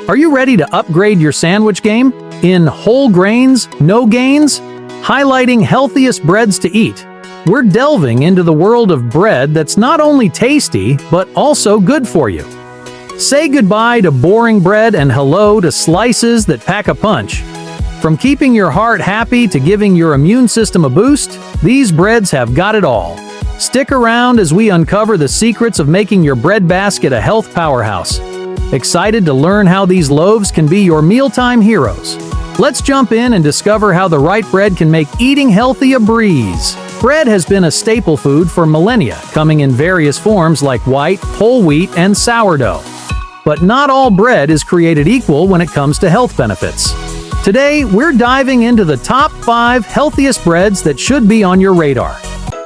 Are you ready to upgrade your sandwich game? In whole grains, no gains? Highlighting healthiest breads to eat. We're delving into the world of bread that's not only tasty, but also good for you. Say goodbye to boring bread and hello to slices that pack a punch. From keeping your heart happy to giving your immune system a boost, these breads have got it all. Stick around as we uncover the secrets of making your bread basket a health powerhouse. Excited to learn how these loaves can be your mealtime heroes? Let's jump in and discover how the right bread can make eating healthy a breeze. Bread has been a staple food for millennia, coming in various forms like white, whole wheat, and sourdough. But not all bread is created equal when it comes to health benefits. Today, we're diving into the top 5 healthiest breads that should be on your radar.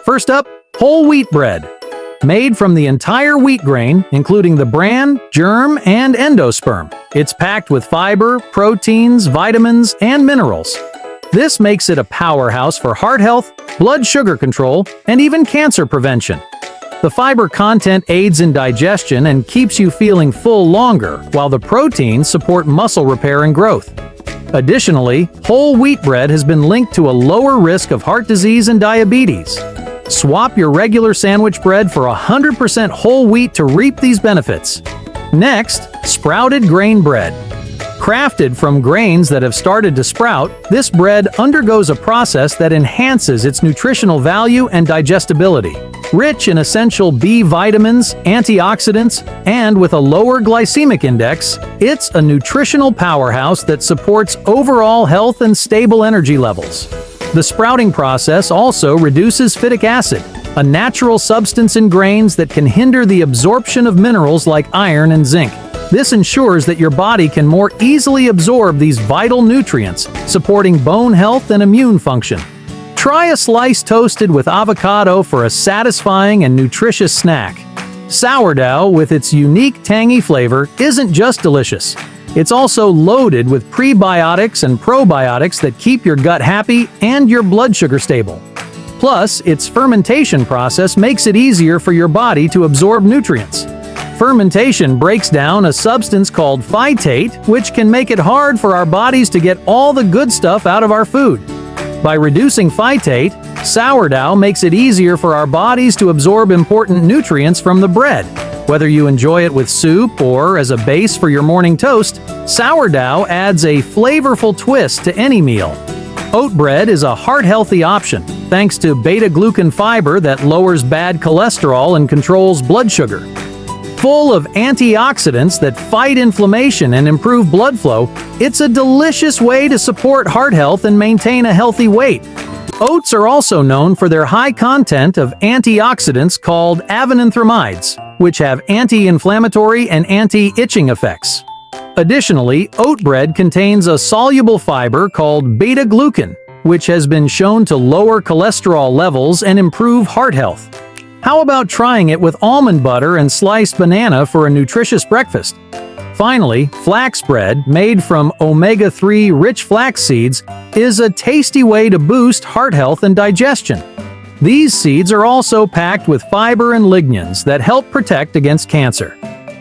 First up, whole wheat bread. Made from the entire wheat grain, including the bran, germ, and endosperm. It's packed with fiber, proteins, vitamins, and minerals. This makes it a powerhouse for heart health, blood sugar control, and even cancer prevention. The fiber content aids in digestion and keeps you feeling full longer, while the proteins support muscle repair and growth. Additionally, whole wheat bread has been linked to a lower risk of heart disease and diabetes. Swap your regular sandwich bread for 100% whole wheat to reap these benefits. Next, sprouted grain bread. Crafted from grains that have started to sprout, this bread undergoes a process that enhances its nutritional value and digestibility. Rich in essential B vitamins, antioxidants, and with a lower glycemic index, it's a nutritional powerhouse that supports overall health and stable energy levels. The sprouting process also reduces phytic acid, a natural substance in grains that can hinder the absorption of minerals like iron and zinc. This ensures that your body can more easily absorb these vital nutrients, supporting bone health and immune function. Try a slice toasted with avocado for a satisfying and nutritious snack. Sourdough, with its unique tangy flavor, isn't just delicious. It's also loaded with prebiotics and probiotics that keep your gut happy and your blood sugar stable. Plus, its fermentation process makes it easier for your body to absorb nutrients. Fermentation breaks down a substance called phytate, which can make it hard for our bodies to get all the good stuff out of our food. By reducing phytate, sourdough makes it easier for our bodies to absorb important nutrients from the bread. Whether you enjoy it with soup or as a base for your morning toast, sourdough adds a flavorful twist to any meal. Oat bread is a heart-healthy option, thanks to beta-glucan fiber that lowers bad cholesterol and controls blood sugar. Full of antioxidants that fight inflammation and improve blood flow, it's a delicious way to support heart health and maintain a healthy weight. Oats are also known for their high content of antioxidants called avenanthramides, which have anti-inflammatory and anti-itching effects. Additionally, oat bread contains a soluble fiber called beta-glucan, which has been shown to lower cholesterol levels and improve heart health. How about trying it with almond butter and sliced banana for a nutritious breakfast? Finally, flax bread, made from omega-3 rich flax seeds, is a tasty way to boost heart health and digestion. These seeds are also packed with fiber and lignans that help protect against cancer.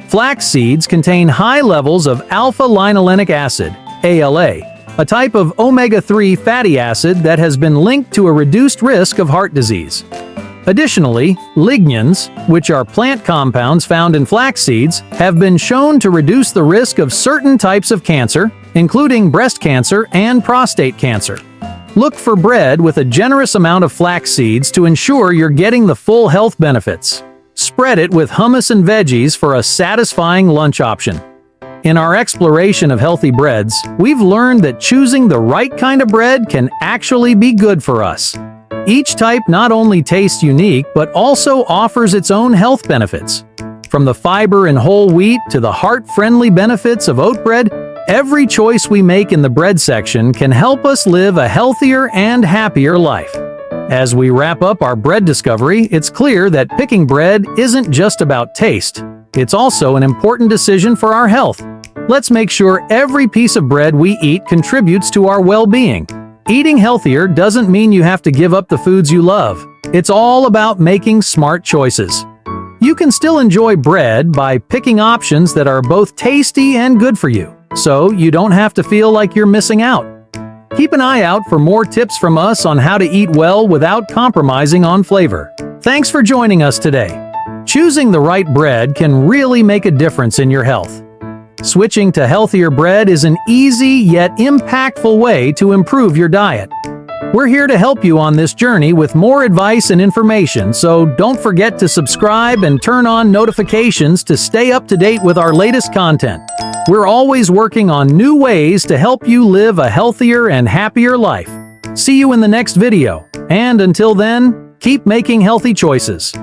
Flax seeds contain high levels of alpha-linolenic acid, ALA, a type of omega-3 fatty acid that has been linked to a reduced risk of heart disease. Additionally, lignans, which are plant compounds found in flax seeds, have been shown to reduce the risk of certain types of cancer, including breast cancer and prostate cancer. Look for bread with a generous amount of flax seeds to ensure you're getting the full health benefits. Spread it with hummus and veggies for a satisfying lunch option. In our exploration of healthy breads, we've learned that choosing the right kind of bread can actually be good for us. Each type not only tastes unique, but also offers its own health benefits. From the fiber in whole wheat to the heart-friendly benefits of oat bread, every choice we make in the bread section can help us live a healthier and happier life. As we wrap up our bread discovery, it's clear that picking bread isn't just about taste. It's also an important decision for our health. Let's make sure every piece of bread we eat contributes to our well-being. Eating healthier doesn't mean you have to give up the foods you love. It's all about making smart choices. You can still enjoy bread by picking options that are both tasty and good for you. so you don't have to feel like you're missing out. Keep an eye out for more tips from us on how to eat well without compromising on flavor. Thanks for joining us today. Choosing the right bread can really make a difference in your health. Switching to healthier bread is an easy yet impactful way to improve your diet. We're here to help you on this journey with more advice and information, so don't forget to subscribe and turn on notifications to stay up to date with our latest content. We're always working on new ways to help you live a healthier and happier life. See you in the next video, and until then, keep making healthy choices.